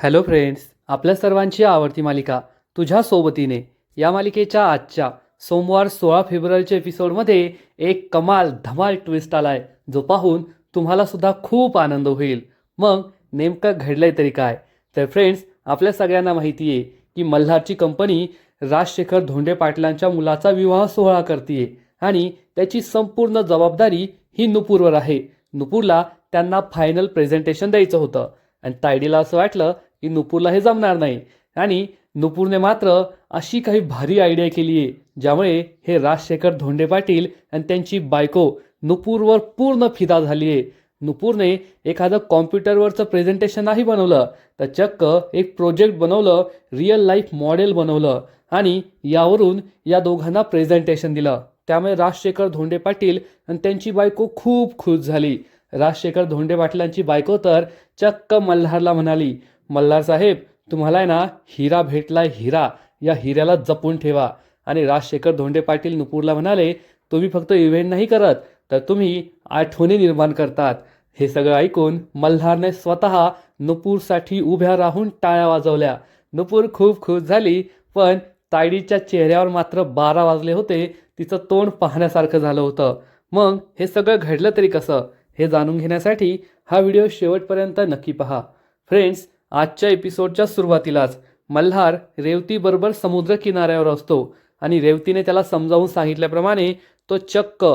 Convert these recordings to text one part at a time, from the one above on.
Hello friends, आपल्या सर्वांची आवडती मालिका तुझ्या सोबतीने या मालिकेच्या आजच्या सोमवार 16 फेब्रुवारीच्या एपिसोडमध्ये एक कमाल धमाल ट्विस्ट आलाय, जो पाहून तुम्हाला सुद्धा खूप आनंद होईल. मग नेमकं घडलंय तरी काय? तर फ्रेंड्स, आपल्या सगळ्यांना माहिती आहे की मल्हारची कंपनी राजशेखर धोंडे पाटलांच्या मुलाचा विवाह सोहळा करते आणि त्याची संपूर्ण जबाबदारी ही नुपूरवर आहे. नुपूरला त्यांना फायनल प्रेझेंटेशन द्यायचं होतं आणि तायडीला असं वाटलं की नुपूरला हे जमणार नाही आणि नुपूरने मात्र अशी काही भारी आयडिया केली आहे ज्यामुळे हे राजशेखर धोंडे पाटील आणि त्यांची बायको नुपूरवर पूर्ण फिदा झाली आहे. नुपूरने एखादं कॉम्प्युटरवरचं प्रेझेंटेशन नाही बनवलं, तर चक्क एक प्रोजेक्ट बनवलं, रिअल लाईफ मॉडेल बनवलं आणि यावरून या दोघांना प्रेझेंटेशन दिलं. त्यामुळे राजशेखर धोंडे पाटील आणि त्यांची बायको खूप खुश झाली. राजशेखर धोंडे पाटलांची बायको तर चक्क मल्हारला म्हणाली, मल्हार साहेब, तुम्हाला आहे ना हिरा भेटलाय, हिरा, या हिऱ्याला जपून ठेवा. आणि राजशेखर धोंडे पाटील नुपूरला म्हणाले, तुम्ही फक्त इव्हेंट नाही करत, तर तुम्ही आठवणी निर्माण करतात. हे सगळं ऐकून मल्हारने स्वतः नुपूरसाठी उभ्या राहून टाळ्या वाजवल्या. नुपूर खूप खुश झाली, पण तायडीच्या चेहऱ्यावर मात्र 12 वाजले होते. तिचं तोंड पाहण्यासारखं झालं होतं. मग हे सगळं घडलं तरी कसं, हे जाणून घेण्यासाठी हा व्हिडिओ शेवटपर्यंत नक्की पहा. फ्रेंड्स, आजच्या एपिसोडच्या सुरुवातीलाच मल्हार रेवतीबरोबर समुद्र किनाऱ्यावर असतो आणि रेवतीने त्याला समजावून सांगितल्याप्रमाणे तो चक्क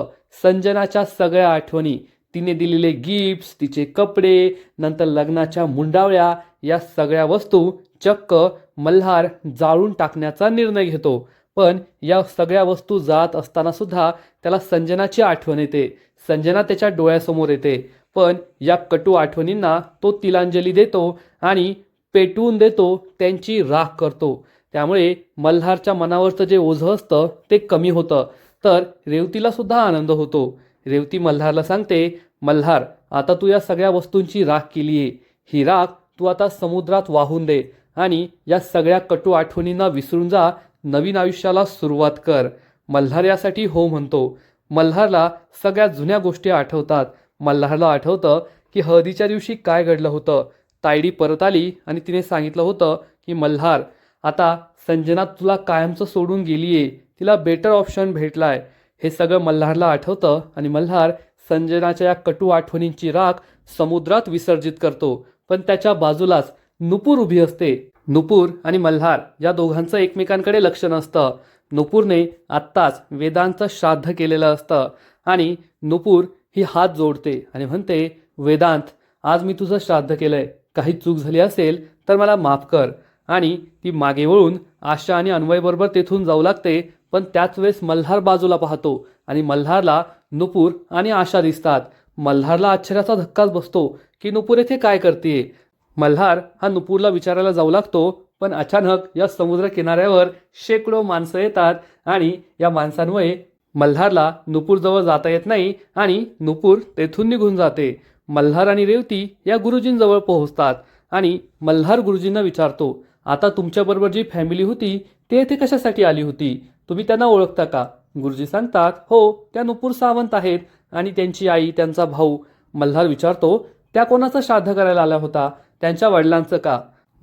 संजनाच्या सगळ्या आठवणी, तिने दिलेले गिफ्ट्स, तिचे कपडे, नंतर लग्नाच्या मुंडावळ्या, या सगळ्या वस्तू चक्क मल्हार जाळून टाकण्याचा निर्णय घेतो. पण या सगळ्या वस्तू जात असताना सुद्धा त्याला संजनाची आठवण येते. संजना त्याच्या डोळ्यासमोर येते, पण या कटू आठवणींना तो तिलांजली देतो आणि पेटवून देतो, त्यांची राख करतो. त्यामुळे मल्हारच्या मनावरचं जे ओझं असतं ते कमी होतं. तर रेवतीला सुद्धा आनंद होतो. रेवती मल्हारला सांगते, मल्हार, आता तू या सगळ्या वस्तूंची राख केली आहे, ही राख तू आता समुद्रात वाहून दे आणि या सगळ्या कटू आठवणींना विसरून जा, नवीन आयुष्याला सुरुवात कर. मल्हार यासाठी हो म्हणतो. मल्हारला सगळ्या जुन्या गोष्टी आठवतात. मल्हारला आठवतं की हळदीच्या दिवशी काय घडलं होतं. तायडी परत आली आणि तिने सांगितलं होतं की मल्हार, आता संजना तुला कायमचं सोडून गेलीये, तिला बेटर ऑप्शन भेटलाय. हे सगळं मल्हारला आठवतं आणि मल्हार संजनाच्या या कटू आठवणींची राख समुद्रात विसर्जित करतो. पण त्याच्या बाजूलाच नुपूर उभी असते. नुपूर आणि मल्हार या दोघांचं एकमेकांकडे लक्ष नसतं. नुपूरने आत्ताच वेदांचं श्राद्ध केलेलं असतं आणि नुपूर ही हात जोडते आणि म्हणते, वेदांत, आज मी तुझं श्राद्ध केलंय, काही चूक झाली असेल तर मला माफ कर. आणि ती मागे वळून आशा आणि अन्वयबरोबर तेथून जाऊ लागते. पण त्याच वेळेस मल्हार बाजूला पाहतो आणि मल्हारला नुपूर आणि आशा दिसतात. मल्हारला आश्चर्याचा धक्काच बसतो की नुपूर येथे काय करते. मल्हार हा नुपूरला विचारायला जाऊ लागतो, पण अचानक या समुद्र किनाऱ्यावर शेकडो माणसं येतात आणि या माणसांमुळे मल्हारला नुपूरजवळ जाता येत नाही आणि नुपूर तेथून निघून जाते. मल्हार आणि रेवती या गुरुजींजवळ पोहोचतात आणि मल्हार गुरुजींना विचारतो, आता तुमच्याबरोबर जी फॅमिली होती ते येथे कशासाठी आली होती, तुम्ही त्यांना ओळखता का? गुरुजी सांगतात, हो, त्या नुपूर सावंत आहेत आणि त्यांची आई, त्यांचा भाऊ. मल्हार विचारतो, त्या कोणाचं श्राद्ध करायला आला होता, त्यांच्या वडिलांचं का?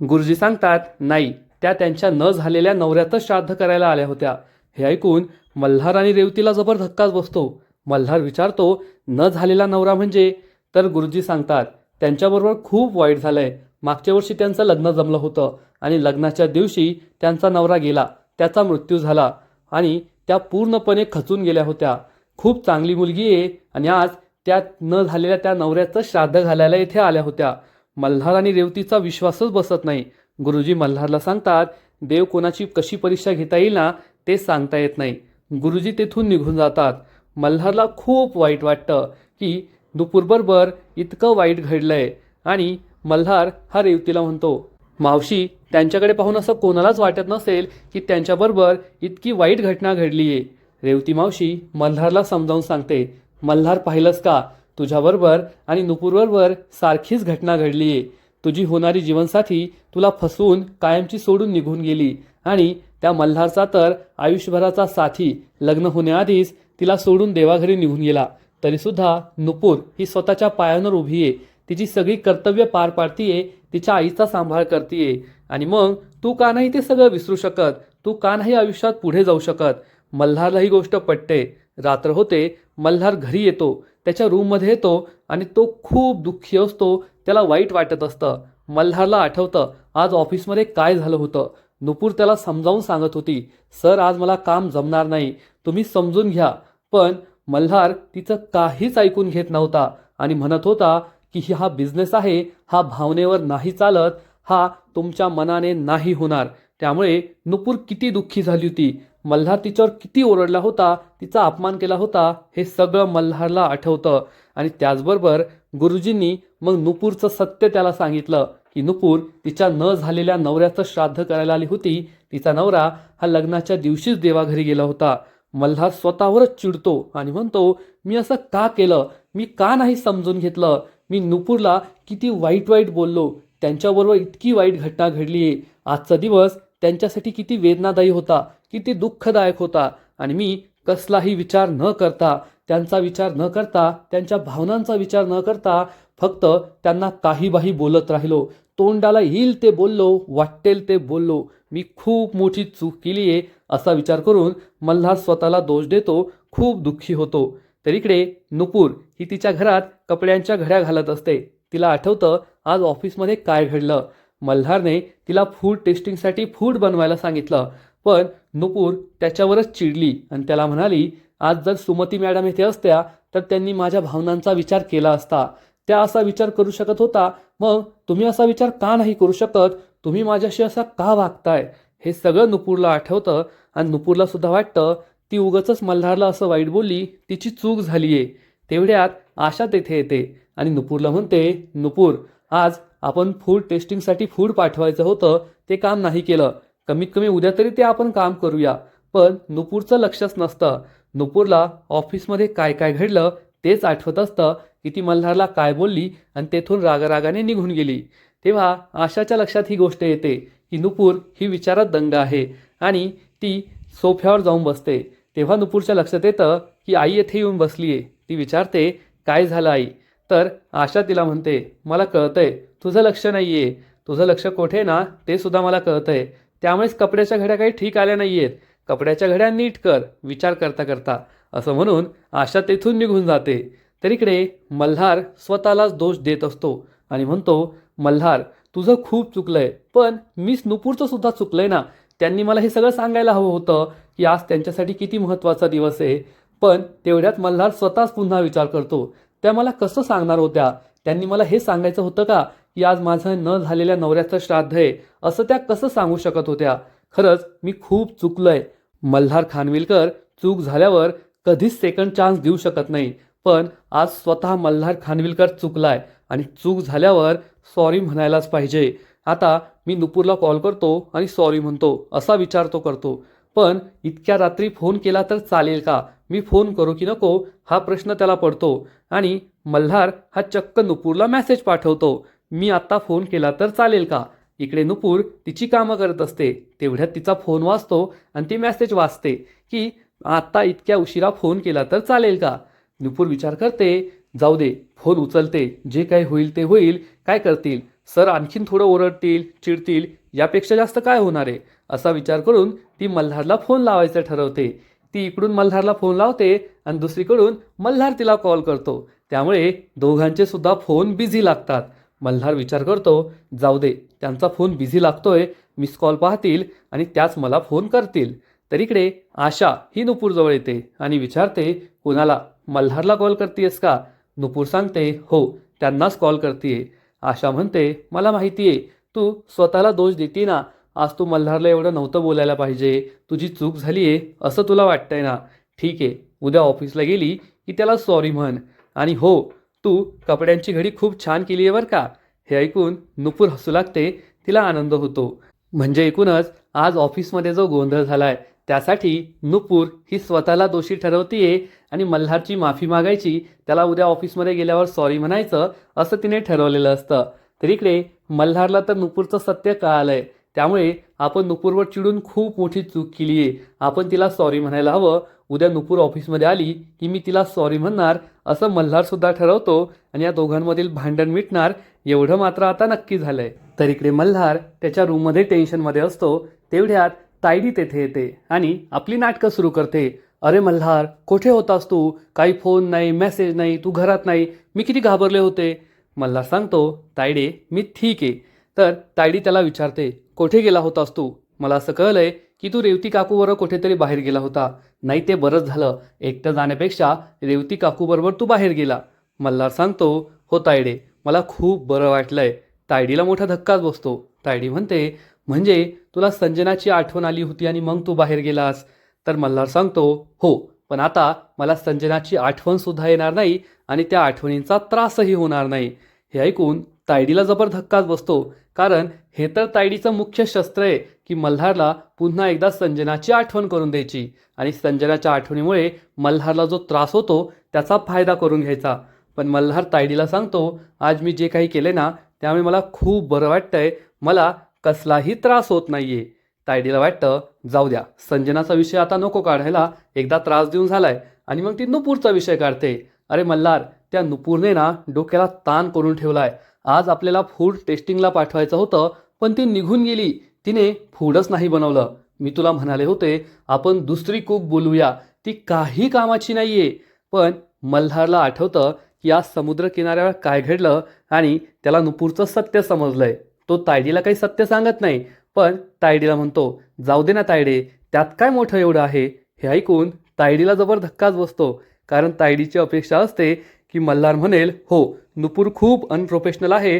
गुरुजी सांगतात, नाही, त्या त्यांच्या न झालेल्या नवऱ्यातच श्राद्ध करायला आल्या होत्या. हे ऐकून मल्हार आणि रेवतीला जबर धक्काच बसतो. मल्हार विचारतो, न झालेला नवरा म्हणजे? तर गुरुजी सांगतात, त्यांच्याबरोबर खूप वाईट झालंय. मागच्या वर्षी त्यांचं लग्न जमलं होतं आणि लग्नाच्या दिवशी त्यांचा नवरा गेला, त्याचा मृत्यू झाला आणि त्या पूर्णपणे खचून गेल्या होत्या. खूप चांगली मुलगी आहे आणि आज त्या न झालेल्या त्या नवऱ्याचं श्राद्ध घालायला इथे आल्या होत्या. मल्हार आणि रेवतीचा विश्वासच बसत नाही. गुरुजी मल्हारला सांगतात, देव कोणाची कशी परीक्षा घेता येईल ना, ते सांगता येत नाही. गुरुजी तेथून निघून जातात. मल्हारला खूप वाईट वाटतं की नुपूरबरोबर इतकं वाईट घडलंय आणि मल्हार हा रेवतीला म्हणतो, मावशी, त्यांच्याकडे पाहून असं कोणालाच वाटत नसेल की त्यांच्याबरोबर इतकी वाईट घटना घडली आहे. रेवती मावशी मल्हारला समजावून सांगते, मल्हार, पाहिलंस का, तुझ्याबरोबर आणि नुपूरबरोबर सारखीच घटना घडली आहे. तुझी होणारी जीवनसाथी तुला फसवून कायमची सोडून निघून गेली आणि त्या मल्हारचा तर आयुष्यभराचा साथी लग्न होण्याआधीच तिला सोडून देवाघरी निघून गेला. तरीसुद्धा नुपूर ही स्वतःच्या पायांवर उभी आहे. तिची सगळी कर्तव्य पार पाडतीये, तिच्या आईचा सांभाळ करतीये, आणि मग तू का नाही ते सगळं विसरू शकत? तू का नाही आयुष्यात पुढे जाऊ शकत? मल्हारला ही गोष्ट पटते. रात्र होते, मल्हार घरी येतो, त्याच्या रूममध्ये येतो आणि तो खूप दुःखी असतो. त्याला वाईट वाटत असतं. मल्हारला आठवतं आज ऑफिसमध्ये काय झालं होतं. नुपूर त्याला समजावून सांगत होती, सर आज मला काम जमणार नाही, तुम्ही समजून घ्या. पण मल्हार तिचं काहीच ऐकून घेत नव्हता आणि म्हणत होता की हा बिझनेस आहे, हा भावनेवर नाही चालत, हा तुमच्या मनाने नाही होणार. त्यामुळे नुपूर किती दुःखी झाली होती, मल्हार तिच्यावर किती ओरडला होता, तिचा अपमान केला होता, हे सगळं मल्हारला आठवतं. आणि त्याचबरोबर गुरुजींनी मग नुपूरचं सत्य त्याला सांगितलं की नुपूर तिच्या न झालेल्या नवऱ्याचं श्राद्ध करायला आली होती. तिचा नवरा हा लग्नाच्या दिवशीच देवाघरी गेला होता. मल्हार स्वतःवरच चिडतो आणि म्हणतो, मी असं का केलं? मी का नाही समजून घेतलं? मी नुपूरला किती वाईट वाईट बोललो, त्यांच्याबरोबर इतकी वाईट घटना घडली. आजचा दिवस त्यांच्यासाठी किती वेदनादायी होता, किती दुःखदायक होता, आणि मी कसलाही विचार न करता, त्यांचा विचार न करता, त्यांच्या भावनांचा विचार न करता फक्त त्यांना काहीबाही बोलत राहिलो. तोंडाला येईल ते बोललो, वाटेल ते बोललो. मी खूप मोठी चूक केली आहे असा विचार करून मल्हार स्वतःला दोष देतो, खूप दुःखी होतो. तर इकडे नुपूर ही तिच्या घरात कपड्यांच्या घड्या घालत असते. तिला आठवतं आज ऑफिसमध्ये काय घडलं. मल्हारने तिला फूड टेस्टिंगसाठी फूड बनवायला सांगितलं, पण नुपूर त्याच्यावरच चिडली आणि त्याला म्हणाली, आज जर सुमती मॅडम येथे असत्या तर त्यांनी माझ्या भावनांचा विचार केला असता. त्या असा विचार करू शकत होता, मग तुम्ही असा विचार का नाही करू शकत? तुम्ही माझ्याशी असा का वागताय? हे सगळं नुपूरला आठवतं आणि नुपूरला सुद्धा वाटतं ती उगाचच मल्हारला असं वाईट बोलली, तिची चूक झालीये. तेवढ्यात आशा तेथे येते आणि नुपूरला म्हणते, नुपूर आज आपण फूड टेस्टिंगसाठी फूड पाठवायचं होतं, ते काम नाही केलं. कमीत कमी उद्या तरी ते आपण काम करूया. पण नुपूरचं लक्षच नसतं. नुपूरला ऑफिसमध्ये काय काय घडलं तेच आठवत असतं की ती मल्हारला काय बोलली आणि तेथून रागारागाने निघून गेली. तेव्हा आशाच्या लक्षात ही गोष्ट येते की नुपूर ही विचारात दंग आहे आणि ती सोफ्यावर जाऊन बसते. तेव्हा नुपूरच्या लक्षात येतं की आई येथे येऊन बसलीये. ती विचारते, काय झालं आई? तर आशा तिला म्हणते, मला कळतंय तुझं लक्ष नाहीये, तुझं लक्ष कोठे ना ते सुद्धा मला कळतंय. त्यामुळेच कपड्याच्या घड्या काही ठीक आल्या नाहीयेत. कपड्याच्या घड्या नीट कर, विचार करता करता, असं म्हणून आशा तेथून निघून जाते. तर इकडे मल्हार स्वतःलाच दोष देत असतो आणि म्हणतो, मल्हार तुझं खूप चुकलंय, पण मिस नुपूरचं सुद्धा चुकलंय ना. त्यांनी मला हे सगळं सांगायला हवं होतं की आज त्यांच्यासाठी किती महत्त्वाचा दिवस आहे. पण तेवढ्यात मल्हार स्वतःच पुन्हा विचार करतो, त्या मला कसं सांगणार होत्या? त्यांनी मला हे सांगायचं होतं का की आज माझं न झालेल्या नवऱ्याचं श्राद्ध आहे, असं त्या कसं सांगू शकत होत्या? खरंच मी खूप चुकलोय. मल्हार खानविलकर चूक झाल्यावर कधीच सेकंड चान्स देऊ शकत नाही, पण आज स्वतः मल्हार खानविलकर चुकलाय आणि चूक झाल्यावर सॉरी म्हणायलाच पाहिजे. आता मी नुपूरला कॉल करतो आणि सॉरी म्हणतो असा विचार तो करतो. पण इतक्या रात्री फोन केला तर चालेल का? मी फोन करू की नको हा प्रश्न त्याला पडतो. आणि मल्हार हा चक्क नुपूरला मेसेज पाठवतो, मी आत्ता फोन केला तर चालेल का? इकडे नुपूर तिची कामं करत असते. तेवढ्यात तिचा फोन वाजतो आणि ती मेसेज वाचते की आत्ता इतक्या उशिरा फोन केला तर चालेल का? नुपूर विचार करते, जाऊ दे, फोन उचलते, जे काही होईल ते होईल, काय करतील सर, आणखीन थोडं ओरडतील, चिडतील, यापेक्षा जास्त काय होणार आहे, असा विचार करून ती मल्हारला फोन लावायचं ठरवते. ती इकडून मल्हारला फोन लावते आणि दुसरीकडून मल्हार तिला कॉल करतो. त्यामुळे दोघांचे सुद्धा फोन बिझी लागतात. मल्हार विचार करतो, जाऊ दे, त्यांचा फोन बिझी लागतोय, मिस कॉल पाहतील आणि त्याच मला फोन करतील. तर इकडे आशा ही नुपूरजवळ येते आणि विचारते, कुणाला? मल्हारला कॉल करतेयस का? नुपूर सांगते, हो, त्यांनाच कॉल करतेय. आशा म्हणते, मला माहिती आहे तू स्वतःला दोष देते ना. आज तू मल्हारला एवढं नव्हतं बोलायला पाहिजे, तुझी चूक झाली आहे असं तुला वाटतंय ना. ठीक आहे, उद्या ऑफिसला गेली की त्याला सॉरी म्हण. आणि हो, तू कपड्यांची घडी खूप छान केली आहे बरं का. हे ऐकून नुपूर हसू लागते, तिला आनंद होतो. म्हणजे एकूणच आज ऑफिसमध्ये जो गोंधळ झालाय त्यासाठी नुपूर ही स्वतःला दोषी ठरवतीये आणि मल्हारची माफी मागायची, त्याला उद्या ऑफिसमध्ये गेल्यावर सॉरी म्हणायचं असं तिने ठरवलेलं असतं. तर इकडे मल्हारला तर नुपूरचं सत्य कळालंय. त्यामुळे आपण नुपूरवर चिडून खूप मोठी चूक केली आहे, आपण तिला सॉरी म्हणायला हवं. उद्या नुपूर ऑफिसमध्ये आली की मी तिला सॉरी म्हणणार असं मल्हारसुद्धा ठरवतो आणि या दोघांमधील भांडण मिटणार एवढं मात्र आता नक्की झालंय. तर इकडे मल्हार त्याच्या रूममध्ये टेन्शनमध्ये असतो. तेवढ्यात तायडी तेथे येते आणि आपली नाटकं सुरू करते. अरे मल्हार, कुठे होतास तू? काही फोन नाही, मेसेज नाही, तू घरात नाही. मी किती घाबरले होते. मल्हार सांगतो, तायडे मी ठीक आहे. तर तायडी त्याला विचारते, कुठे गेला होतास तू? मला असं कळलंय की तू रेवती काकूबरोबर कुठेतरी बाहेर गेला होता. नाही, ते बरंच झालं. एकटं जाण्यापेक्षा रेवती काकूबरोबर तू बाहेर गेला. मल्हार सांगतो, हो तायडे, मला खूप बरं वाटलंय. तायडीला मोठा धक्काच बसतो. तायडी म्हणते, म्हणजे तुला संजनाची आठवण आली होती आणि मग तू बाहेर गेलास? तर मल्हार सांगतो, हो, पण आता मला संजनाची आठवणसुद्धा येणार नाही आणि त्या आठवणींचा त्रासही होणार नाही. हे ऐकून तायडीला जबर धक्काच बसतो. कारण हे तर तायडीचं मुख्य शस्त्र आहे की मल्हारला पुन्हा एकदा संजनाची आठवण करून द्यायची आणि संजनाच्या आठवणीमुळे मल्हारला जो त्रास होतो त्याचा फायदा करून घ्यायचा. पण मल्हार तायडीला सांगतो, आज मी जे काही केले ना त्यामुळे मला खूप बरं वाटतंय. मला कसलाही त्रास होत नाहीये. तायडीला वाटतं, जाऊ द्या, संजनाचा विषय आता नको काढायला, एकदा त्रास देऊन झालाय. आणि मग ती नुपूरचा विषय काढते. अरे मल्हार, त्या नुपूरने ना डोक्याला ताण करून ठेवलाय. आज आपल्याला फूड टेस्टिंगला पाठवायचं होतं पण ती निघून गेली. तिने फूडच नाही बनवलं. मी तुला म्हणाले होते आपण दुसरी कुक बोलूया, ती काही कामाची नाहीये. पण मल्हारला आठवतं की आज समुद्र किनाऱ्यावर काय घडलं आणि त्याला नुपूरचं सत्य समजलंय. तो तायडीला काही सत्य सांगत नाही, पण तायडीला म्हणतो, जाऊ दे ना तायडे, त्यात काय मोठं एवढं आहे. हे ऐकून तायडीला जबर धक्काच बसतो. कारण तायडीची अपेक्षा असते की मल्हार म्हणेल, हो, नुपूर खूप अनप्रोफेशनल आहे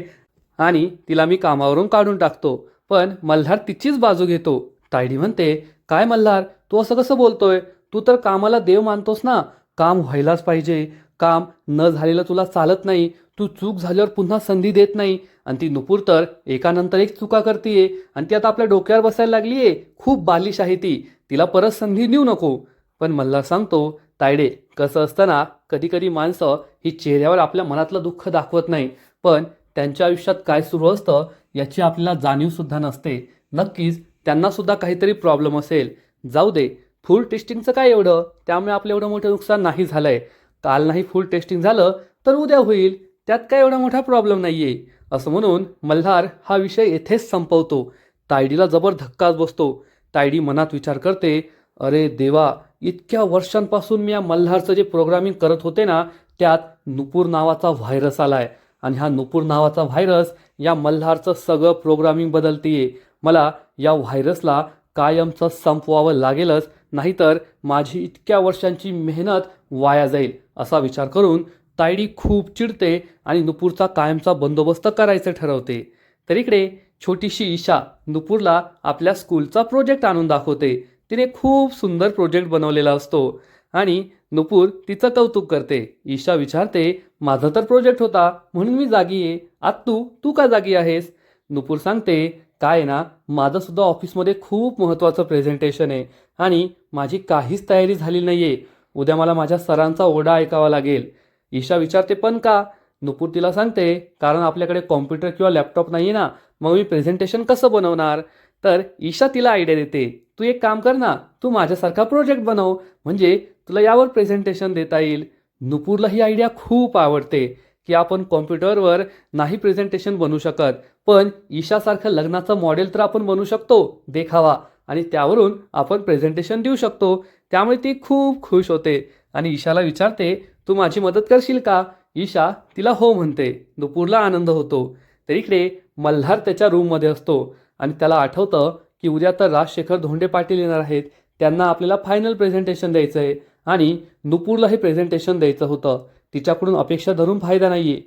आणि तिला मी कामावरून काढून टाकतो. पण मल्हार तिचीच बाजू घेतो. तायडी म्हणते, काय मल्हार, तू असं कसं बोलतोय? तू तर कामाला देव मानतोस ना. काम व्हायलाच पाहिजे. काम न झालेलं तुला चालत नाही. तू चूक झाल्यावर पुन्हा संधी देत नाही. आणि ती नुपूर तर एकानंतर एक चुका करतीये आणि ती आता आपल्या डोक्यावर बसायला लागलीये. खूप बालिश आहे ती. तिला परत संधी देऊ नको. पण मल्हार सांगतो, तायडे, कसं असतं ना, कधी कधी माणसं ही चेहऱ्यावर आपल्या मनातलं दुःख दाखवत नाही, पण त्यांच्या आयुष्यात काय सुरू असतं याची आपल्याला जाणीवसुद्धा नसते. नक्कीच त्यांनासुद्धा काहीतरी प्रॉब्लेम असेल. जाऊ दे, फूड टेस्टिंगचं काय एवढं, त्यामुळे आपलं एवढं मोठं नुकसान नाही झालंय. काल नाही फूड टेस्टिंग झालं तर उद्या होईल, त्यात काय एवढा मोठा प्रॉब्लेम नाहीये. असं म्हणून मल्हार हा विषय येथेच संपवतो. तायडीला जबर धक्काच बसतो. तायडी मनात विचार करते, अरे देवा, इतक्या वर्षांपासून मी या मल्हारचं जे प्रोग्रामिंग करत होते ना त्यात नुपूर नावाचा व्हायरस आलाय आणि हा नुपूर नावाचा व्हायरस या मल्हारचं सगळं प्रोग्रामिंग बदलतीये. मला या व्हायरसला कायमचं संपवावं लागेलच, नाहीतर माझी इतक्या वर्षांची मेहनत वाया जाईल. असा विचार करून तायडी खूप चिडते आणि नुपूरचा कायमचा बंदोबस्त करायचं ठरवते. तर इकडे छोटीशी ईशा नुपूरला आपल्या स्कूलचा प्रोजेक्ट आणून दाखवते. तिने खूप सुंदर प्रोजेक्ट बनवलेला असतो आणि नुपूर तिचं कौतुक करते. ईशा विचारते, माझा तर प्रोजेक्ट होता म्हणून मी जागी आहे. आत्तू, तू का जागी आहेस? नुपूर सांगते, काय ना, माझं सुद्धा ऑफिसमध्ये खूप महत्त्वाचं प्रेझेंटेशन आहे आणि माझी काहीच तयारी झाली नाहीये. उद्या मला माझ्या सरांचा ओरडा ऐकावा लागेल. ईशा विचारते, पण का? नुपूर तिला सांगते, कारण आपल्याकडे कॉम्प्युटर किंवा लॅपटॉप नाही आहे ना, मग मी प्रेझेंटेशन कसं बनवणार? तर ईशा तिला आयडिया देते, तू एक काम कर ना, तू माझ्यासारखा प्रोजेक्ट बनव, म्हणजे तुला यावर प्रेझेंटेशन देता येईल. नुपूरला ही आयडिया खूप आवडते की आपण कॉम्प्युटरवर नाही प्रेझेंटेशन बनवू शकत, पण ईशासारखं लग्नाचं मॉडेल तर आपण बनवू शकतो, देखावा, आणि त्यावरून आपण प्रेझेंटेशन देऊ शकतो. त्यामुळे ती खूप खुश होते आणि ईशाला विचारते, तू माझी मदत करशील का? ईशा तिला हो म्हणते. नुपूरला आनंद होतो. तर इकडे मल्हार त्याच्या रूममध्ये असतो आणि त्याला आठवतं की उद्या तर राजशेखर धोंडे पाटील येणार आहेत. त्यांना आपल्याला फायनल प्रेझेंटेशन द्यायचं आहे आणि नुपूरला हे प्रेझेंटेशन द्यायचं होतं. तिच्याकडून अपेक्षा धरून फायदा नाहीये.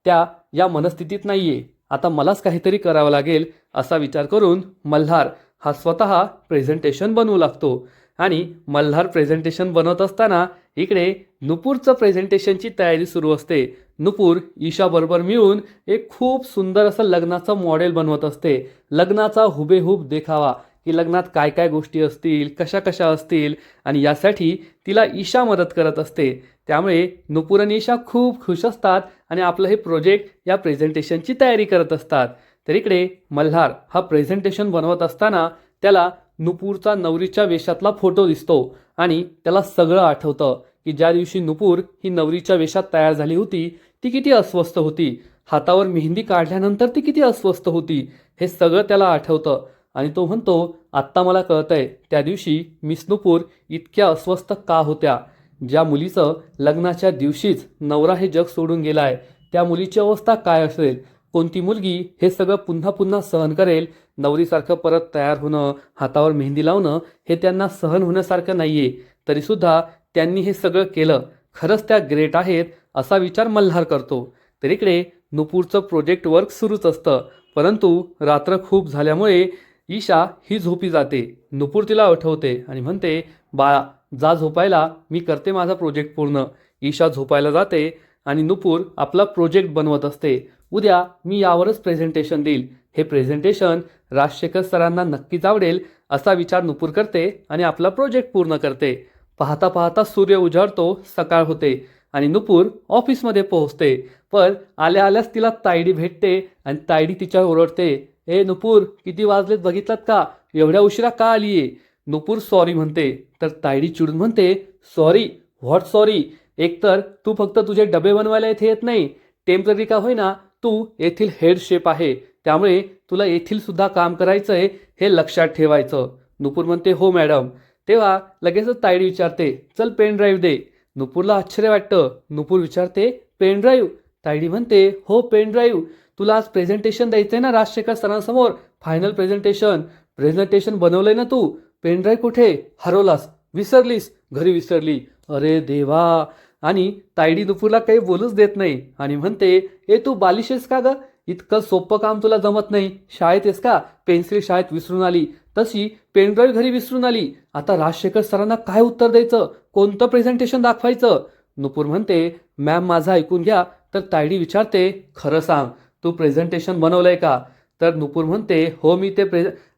त्या या मनस्थितीत नाहीये. आता मलाच काहीतरी करावं लागेल असा विचार करून मल्हार हा स्वतः प्रेझेंटेशन बनवू लागतो. आणि मल्हार प्रेझेंटेशन बनवत असताना इकडे नुपूरचं प्रेझेंटेशनची तयारी सुरू असते. नुपूर ईशाबरोबर मिळून एक खूप सुंदर असं लग्नाचं मॉडेल बनवत असते. लग्नाचा हुबेहूब देखावा, की लग्नात काय काय गोष्टी असतील, कशा कशा असतील, आणि यासाठी तिला ईशा मदत करत असते. त्यामुळे नुपूर आणि ईशा खूप खुश असतात आणि आपलं हे प्रोजेक्ट या प्रेझेंटेशनची तयारी करत असतात. तर इकडे मल्हार हा प्रेझेंटेशन बनवत असताना त्याला नुपूरचा नवरीच्या वेशातला फोटो दिसतो आणि त्याला सगळं आठवतं की ज्या दिवशी नुपूर ही नवरीच्या वेशात तयार झाली होती ती किती अस्वस्थ होती, हातावर मेहंदी काढल्यानंतर ती किती अस्वस्थ होती, हे सगळं त्याला आठवतं. आणि तो म्हणतो, आत्ता मला कळतंय त्या दिवशी मिस नुपूर इतक्या अस्वस्थ का होत्या. ज्या मुलीचं लग्नाच्या दिवशीच नवरा हे जग सोडून गेलाय त्या मुलीची अवस्था काय असेल. कोणती मुलगी हे सगळं पुन्हा पुन्हा सहन करेल. नवरीसारखं परत तयार होणं, हातावर मेहंदी लावणं हे त्यांना सहन होण्यासारखं नाहीये. तरीसुद्धा त्यांनी हे सगळं केलं. खरंच त्या ग्रेट आहेत असा विचार मल्हार करतो. तर इकडे नुपूरचं प्रोजेक्ट वर्क सुरूच असतं. परंतु रात्र खूप झाल्यामुळे ईशा ही झोपी जाते. नुपूर तिला आठवते आणि म्हणते, बाळा जा झोपायला, मी करते माझा प्रोजेक्ट पूर्ण. ईशा झोपायला जाते आणि नुपूर आपला प्रोजेक्ट बनवत असते. उद्या मी यावरच प्रेझेंटेशन देईल. हे प्रेझेंटेशन राजशेखर सरांना नक्कीच आवडेल असा विचार नुपूर करते आणि आपला प्रोजेक्ट पूर्ण करते. पाहता पाहता सूर्य उजाडतो, सकाळ होते आणि नुपूर ऑफिसमध्ये पोहोचते. पण आल्या आल्याच तिला तायडी भेटते आणि तायडी तिच्यावर ओरडते, ए नुपूर किती वाजलेत बघितलात का, एवढ्या उशिरा का आलीये. नुपूर सॉरी म्हणते तर तायडी चिडून म्हणते, सॉरी व्हॉट सॉरी, एकतर तू फक्त तुझे डबे बनवायला इथे येत नाही, टेम्पररी का होईना तू येथील हेड शेफ आहे, त्यामुळे तुला येथील सुद्धा काम करायचंय हे लक्षात ठेवायचं. नुपूर म्हणते, हो मॅडम. तेव्हा लगेचच तायडी विचारते, चल पेन ड्राईव्ह दे. नुपूरला आश्चर्य वाटतं. नुपूर विचारते, पेन ड्राईव्ह. तायडी म्हणते, हो पेन ड्राईव्ह. तुला आज प्रेझेंटेशन द्यायचंय ना राजशेखर सरांसमोर, फायनल प्रेझेंटेशन. प्रेझेंटेशन बनवलंय ना तू, पेन ड्राईव्ह कुठे, हरवलास, विसरलीस, घरी विसरली. अरे देवा. आणि तायडी नुपूरला काही बोलूच देत नाही आणि म्हणते, ए तू बालिश आहेस का ग, इतकं सोपं काम तुला जमत नाही. शाळेत आहेस का, पेन्सिल शाळेत विसरून आली तशी पेन ड्राईव्ह घरी विसरून आली. आता राजशेखर सरांना काय उत्तर द्यायचं, कोणतं प्रेझेंटेशन दाखवायचं. नुपूर म्हणते, मॅम माझं ऐकून घ्या. तर तायडी विचारते, खरं सांग तू प्रेझेंटेशन बनवलंय का. तर नुपूर म्हणते, हो मी ते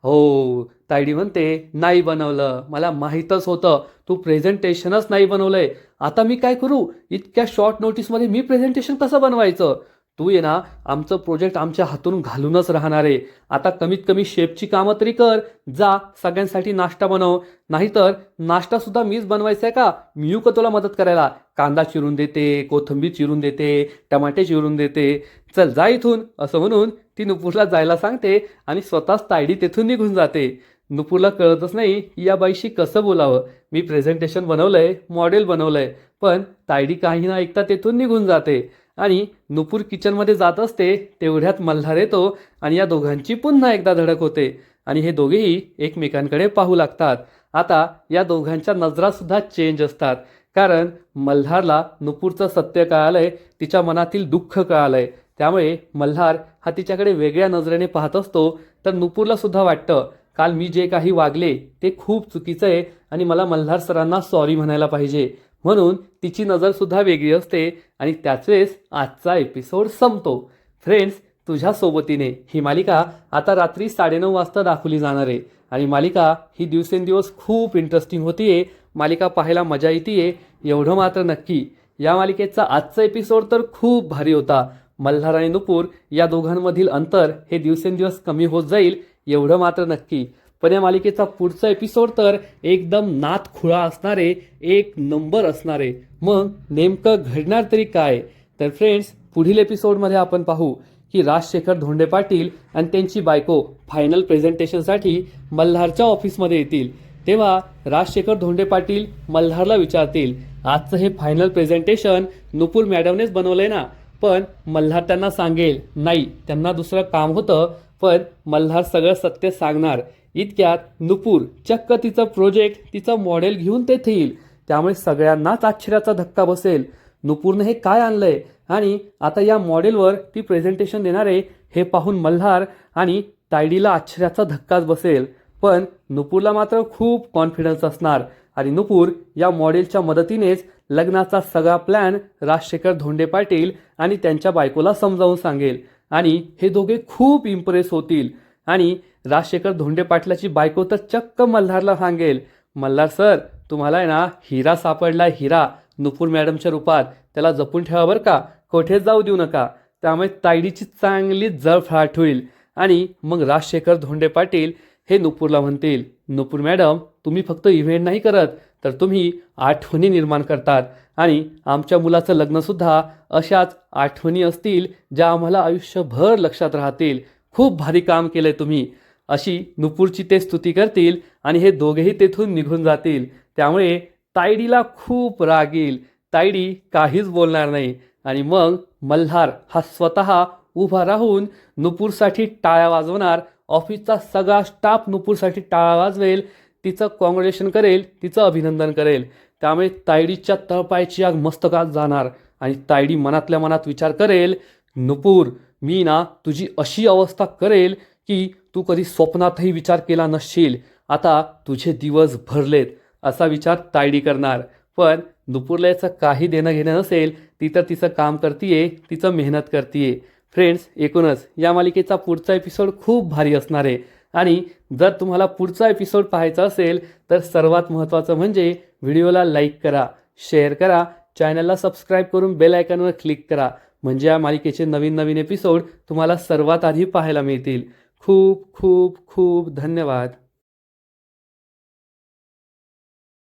हो. तायडी म्हणते, नाही बनवलं, मला माहीतच होतं तू प्रेझेंटेशनच नाही बनवलंय. आता मी काय करू, इतक्या शॉर्ट नोटीसमध्ये मी प्रेझेंटेशन कसं बनवायचं. तू ये ना आमचं प्रोजेक्ट आमच्या हातून घालूनच राहणार आहे. आता कमीत कमी शेफची कामं तरी कर. जा सगळ्यांसाठी नाश्ता बनव. नाहीतर नाश्ता सुद्धा मीच बनवायचा आहे का, मी येऊ का तुला मदत करायला. कांदा चिरून देते, कोथिंबीर चिरून देते, टमाटे चिरून देते, चल जा इथून. असं म्हणून ती नुपूरला जायला सांगते आणि स्वतःच तायडी तेथून निघून जाते. नुपूरला कळतच नाही या बाईशी कसं बोलावं. मी प्रेझेंटेशन बनवलंय, मॉडेल बनवलंय, पण तायडी काही ना ऐकता तेथून निघून जाते. आणि नुपूर किचनमध्ये जात असते तेवढ्यात मल्हार येतो आणि या दोघांची पुन्हा एकदा धडक होते आणि हे दोघेही एकमेकांकडे पाहू लागतात. आता या दोघांच्या नजरासुद्धा चेंज असतात, कारण मल्हारला नुपूरचं सत्य कळालंय, तिच्या मनातील दुःख कळालंय. त्यामुळे मल्हार हा तिच्याकडे वेगळ्या नजरेने पाहत असतो. तर नुपूरला सुद्धा वाटतं, काल मी जे काही वागले ते खूप चुकीचं आहे आणि मला मल्हार सरांना सॉरी म्हणायला पाहिजे. म्हणून तिची नजरसुद्धा वेगळी असते आणि त्याच वेळेस आजचा एपिसोड संपतो. फ्रेंड्स, तुझ्या सोबतीने ही मालिका आता रात्री 9:30 वाजता दाखवली जाणार आहे आणि मालिका ही दिवसेंदिवस खूप इंटरेस्टिंग होतीये. मालिका पाहायला मजा येते. एवढं मात्र नक्की, या मालिकेचा आजचा एपिसोड तर खूप भारी होता. मल्हार आणि नुपूर या दोघांमधील अंतर हे दिवसेंदिवस कमी होत जाईल, एवढं मात्र नक्की. पण या मालिकेचा पुढचा एपिसोड तर एकदम नात खुळा असणारे, एक नंबर असणारे. मग नेमकं घडणार तरी काय. तर फ्रेंड्स, पुढील एपिसोडमध्ये आपण पाहू की राजशेखर धोंडे पाटील आणि त्यांची बायको फायनल प्रेझेंटेशनसाठी मल्हारच्या ऑफिसमध्ये येतील. तेव्हा राजशेखर धोंडे पाटील मल्हारला विचारतील, आजचं हे फायनल प्रेझेंटेशन नुपूर मॅडमनेच बनवलंय ना. पण मल्हार त्यांना सांगेल, नाही त्यांना दुसरं काम होतं. पण मल्हार सगळं सत्य सांगणार. इतक्यात नुपूर चक्क तिचं प्रोजेक्ट, तिचं मॉडेल घेऊन तेथे येईल. त्यामुळे सगळ्यांनाच आश्चर्याचा धक्का बसेल. नुपूरने हे काय आणलंय आणि आता या मॉडेलवर ती प्रेझेंटेशन देणार आहे हे पाहून मल्हार आणि तायडीला आश्चर्याचा धक्काच बसेल. पण नुपूरला मात्र खूप कॉन्फिडन्स असणार आणि नुपूर या मॉडेलच्या मदतीनेच लग्नाचा सगळा प्लॅन राजशेखर धोंडे पाटील आणि त्यांच्या बायकोला समजावून सांगेल आणि हे दोघे खूप इम्प्रेस होतील. आणि राजशेखर धोंडे पाटलाची बायको तर चक्क मल्हारला सांगेल, मल्हार सर तुम्हाला आहे ना हिरा सापडला, हिरा नुपूर मॅडमच्या रूपात, त्याला जपून ठेवा बरं का, कोठेच जाऊ देऊ नका. त्यामुळे तायडीची चांगली जळफळाट होईल. आणि मग राजशेखर धोंडे पाटील हे नुपूरला म्हणतील, नुपूर मॅडम तुम्ही फक्त इव्हेंट नाही करत तर तुम्ही आठवणी निर्माण करतात आणि आमच्या मुलाचं लग्नसुद्धा अशाच आठवणी असतील ज्या आम्हाला आयुष्यभर लक्षात राहतील. खूप भारी काम केलंय तुम्ही, अशी नुपूरची ते स्तुती करतील आणि हे दोघेही तेथून निघून जातील. त्यामुळे तायडीला खूप राग येईल. तायडी काहीच बोलणार नाही आणि मग मल्हार हा स्वतः उभा राहून नुपूरसाठी टाळ्या वाजवणार. ऑफिसचा सगळा स्टाफ नुपूरसाठी टाळ्या वाजवेल, तिचं कॉंग्रॅच्युलेशन करेल, तिचं अभिनंदन करेल. त्यामुळे तायडीच्या तळपायाची आग मस्तकात जाणार आणि तायडी मनातल्या मनात विचार करेल, नुपूर, मी ना तुझी अशी अवस्था करेल की तू कधी स्वप्नातही विचार केला नसशील. आता तुझे दिवस भरलेत, असा विचार तायडी करणार. पण नुपूरला याचं काही देणं घेणं नसेल. ती तर तिचं काम करतीये, तिचं मेहनत करतीये. फ्रेंड्स, एकूणच या मालिकेचा पुढचा एपिसोड खूप भारी असणार आहे. आणि जर तुम्हाला पुढचा एपिसोड पाहायचा असेल तर सर्वात महत्त्वाचं म्हणजे व्हिडिओला लाईक करा, शेअर करा, चॅनलला सबस्क्राईब करून बेल आयकॉनवर क्लिक करा. म्हणजे या मालिकेचे नवीन नवीन एपिसोड तुम्हाला सर्वात आधी पाहायला मिळतील. खूप खूप खूप धन्यवाद.